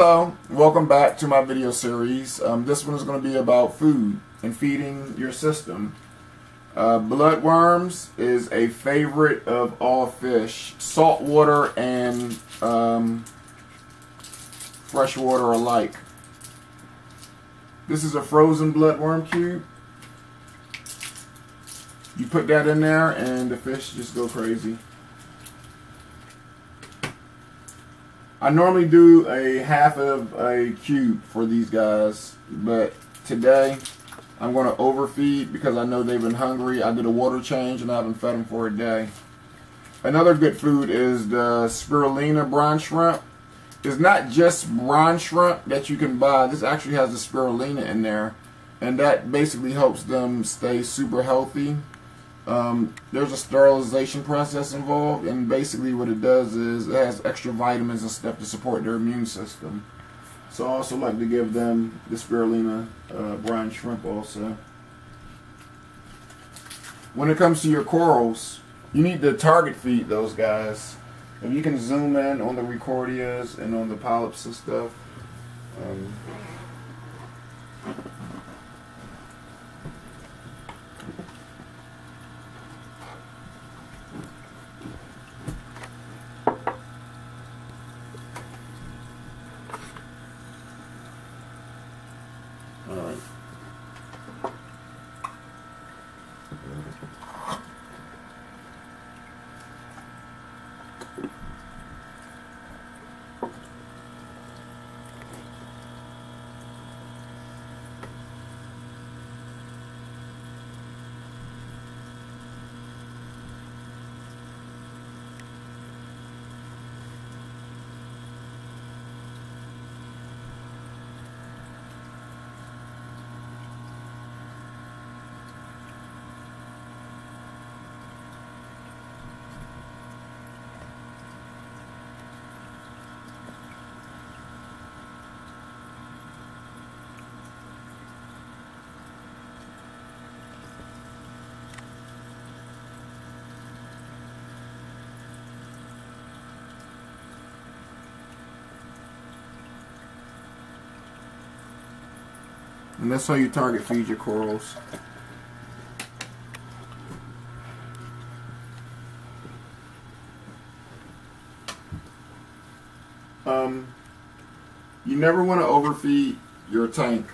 Hello, welcome back to my video series. This one is going to be about food and feeding your system. Bloodworms is a favorite of all fish, saltwater and freshwater alike. This is a frozen bloodworm cube. You put that in there and the fish just go crazy. I normally do a half of a cube for these guys, but today I'm going to overfeed because I know they've been hungry. I did a water change and I haven't fed them for a day. Another good food is the spirulina brine shrimp. It's not just brine shrimp that you can buy. This actually has the spirulina in there, and that basically helps them stay super healthy. There's a sterilization process involved, and basically what it does is it has extra vitamins and stuff to support their immune system. So I also like to give them the spirulina brine shrimp also. When it comes to your corals, you need to target feed those guys. If you can zoom in on the Recordias and on the polyps and stuff. Alright. And that's how you target feed your corals. You never want to overfeed your tank.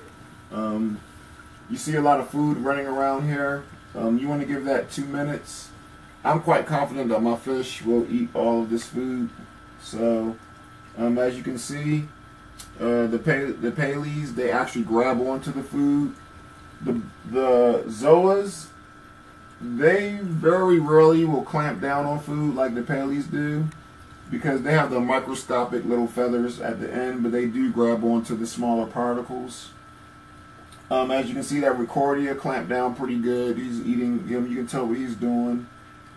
You see a lot of food running around here. You want to give that 2 minutes. I'm quite confident that my fish will eat all of this food. So, as you can see, the Paleys, they actually grab onto the food. The Zoas, they very rarely will clamp down on food like the Paleys do, because they have the microscopic little feathers at the end, but they do grab onto the smaller particles. As you can see, that Recordia clamped down pretty good. He's eating, you can tell what he's doing.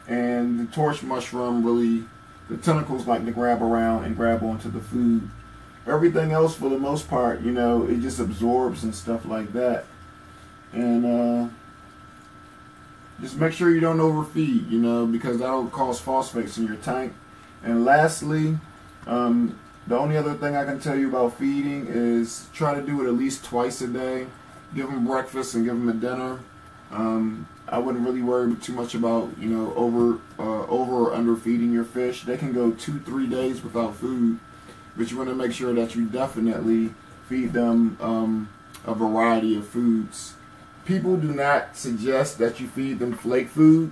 And the torch mushroom, really, the tentacles like to grab around and grab onto the food. Everything else, for the most part, it just absorbs and stuff like that. And just make sure you don't overfeed, because that'll cause phosphates in your tank. And lastly, the only other thing I can tell you about feeding is try to do it at least twice a day. Give them breakfast and give them a dinner. I wouldn't really worry too much about, over or under feeding your fish. They can go 2-3 days without food. But you want to make sure that you definitely feed them a variety of foods. People do not suggest that you feed them flake food,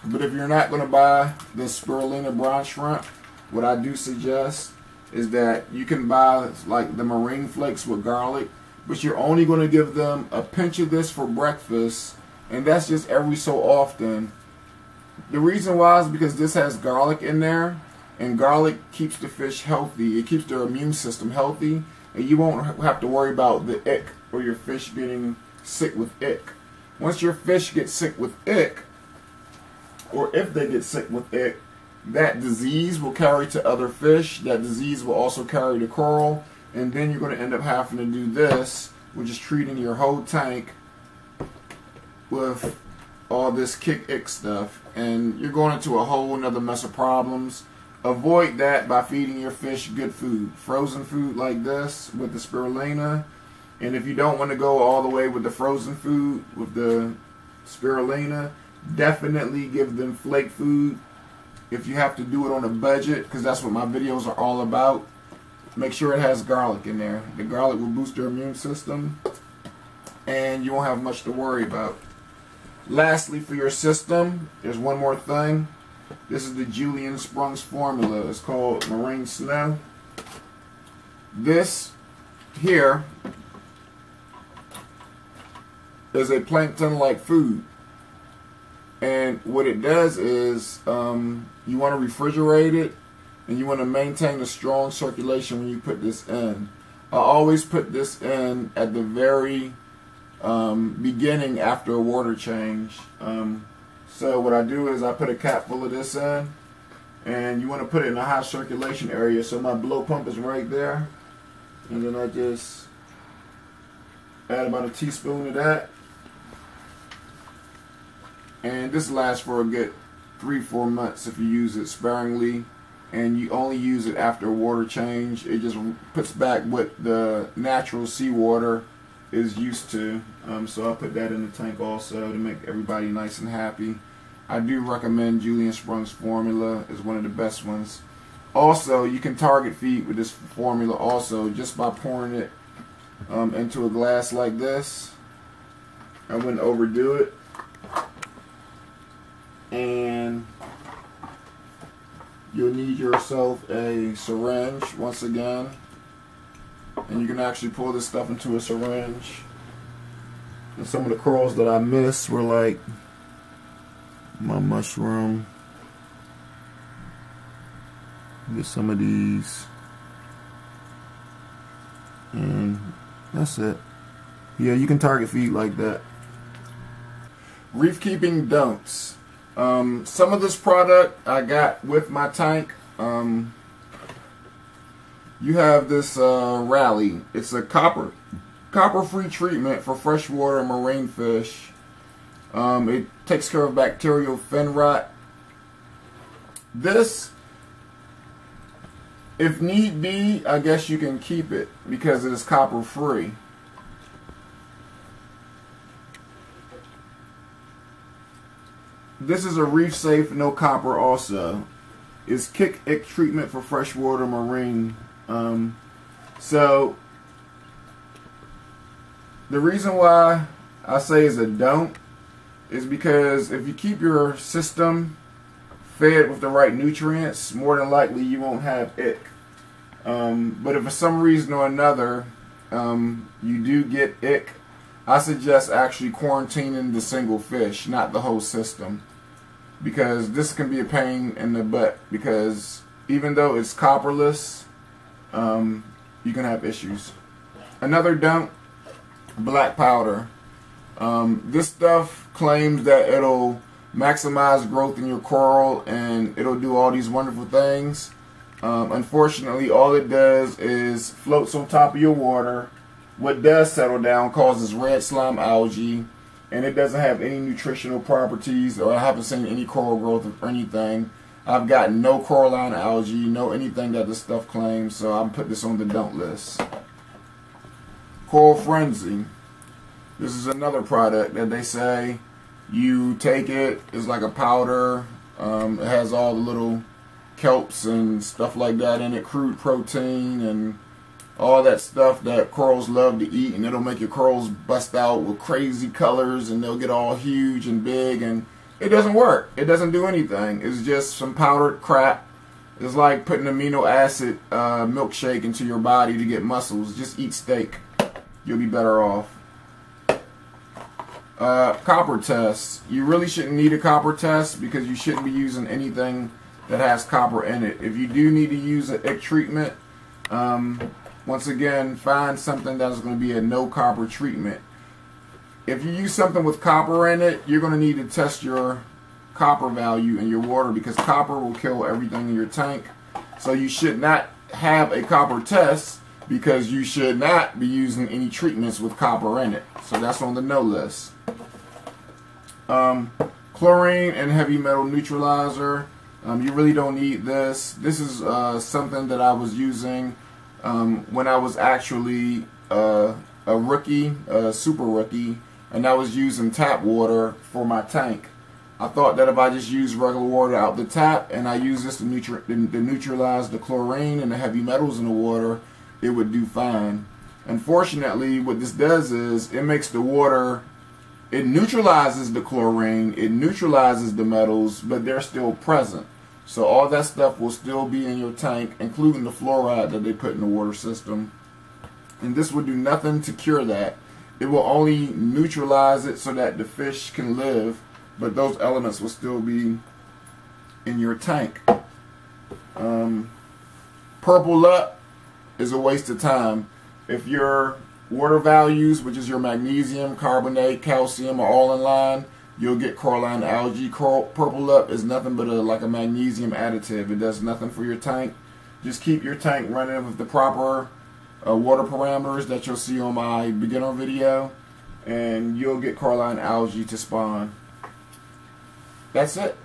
but if you're not going to buy the spirulina brine shrimp, what I do suggest is that you can buy like the marine flakes with garlic, but you're only going to give them a pinch of this for breakfast, and that's just every so often. The reason why is because this has garlic in there. And garlic keeps the fish healthy. It keeps their immune system healthy. And you won't have to worry about the ick or your fish getting sick with ick. Once your fish get sick with ick, or if they get sick with ick, that disease will carry to other fish. That disease will also carry to coral. And then you're going to end up having to do this, which is treating your whole tank with all this kick ick stuff. And you're going into a whole another mess of problems. avoid that by feeding your fish good food. Frozen food like this with the spirulina. And if you don't want to go all the way with the frozen food with the spirulina, definitely give them flake food. If you have to do it on a budget, because that's what my videos are all about, make sure it has garlic in there. The garlic will boost your immune system, and you won't have much to worry about. Lastly, for your system, there's one more thing. This is the Julian Sprungs formula. It's called Marine Snow. This here is a plankton-like food. And what it does is you want to refrigerate it, and you want to maintain a strong circulation when you put this in. I always put this in at the very beginning after a water change. So what I do is I put a cap full of this in, and you want to put it in a high circulation area. So my blow pump is right there, and then I just add about a teaspoon of that. And this lasts for a good 3-4 months if you use it sparingly, and you only use it after a water change. It just puts back what the natural seawater is used to. So I put that in the tank also to make everybody nice and happy. I do recommend Julian Sprungs formula. Is one of the best ones. Also, you can target feed with this formula also just by pouring it into a glass like this. I wouldn't overdo it. And you'll need yourself a syringe once again, and you can actually pour this stuff into a syringe. And some of the corals that I missed were like my mushroom. Get some of these, and that's it. Yeah, you can target feed like that. Reef keeping don'ts. Some of this product I got with my tank. You have this Rally. It's a copper-free treatment for freshwater marine fish. It takes care of bacterial fin rot. This, if need be, I guess you can keep it because it is copper-free. This is a reef safe, no copper also. It's Kick Ick treatment for freshwater marine. So the reason why I say is a don't is because if you keep your system fed with the right nutrients, more than likely you won't have ick. But if for some reason or another you do get ick, I suggest actually quarantining the single fish, not the whole system, because this can be a pain in the butt, because even though it's copperless, you can have issues. Another don't, black powder. This stuff claims that it'll maximize growth in your coral and it'll do all these wonderful things. Unfortunately, all it does is floats on top of your water. What does settle down causes red slime algae, and it doesn't have any nutritional properties, or I haven't seen any coral growth or anything. I've got no coralline algae, no anything that this stuff claims, so I'll put this on the don't list. Coral Frenzy. This is another product that they say you take it, it's like a powder. It has all the little kelps and stuff like that in it, crude protein and all that stuff that corals love to eat, and it'll make your corals bust out with crazy colors and they'll get all huge and big, and it doesn't work. It doesn't do anything. It's just some powdered crap. It's like putting amino acid milkshake into your body to get muscles. Just eat steak. You'll be better off. Copper test. You really shouldn't need a copper test because you shouldn't be using anything that has copper in it. If you do need to use an ick treatment, once again, find something that is going to be a no copper treatment. If you use something with copper in it, you're going to need to test your copper value in your water, because copper will kill everything in your tank. So you should not have a copper test, because you should not be using any treatments with copper in it. So that's on the no list. Chlorine and heavy metal neutralizer. You really don't need this. This is something that I was using when I was actually a rookie, a super rookie, and I was using tap water for my tank. I thought that if I just use regular water out the tap and I use this to neutralize the chlorine and the heavy metals in the water, it would do fine. Unfortunately, what this does is it makes the water, it neutralizes the chlorine, it neutralizes the metals, but they're still present. So all that stuff will still be in your tank, including the fluoride that they put in the water system. And this will do nothing to cure that. It will only neutralize it so that the fish can live, but those elements will still be in your tank. Purple up is a waste of time. If your water values, which is your magnesium, carbonate, calcium, are all in line, you'll get coralline algae. Purple up is nothing but like a magnesium additive. It does nothing for your tank. Just keep your tank running with the proper water parameters that you'll see on my beginner video, and you'll get coralline algae to spawn. That's it.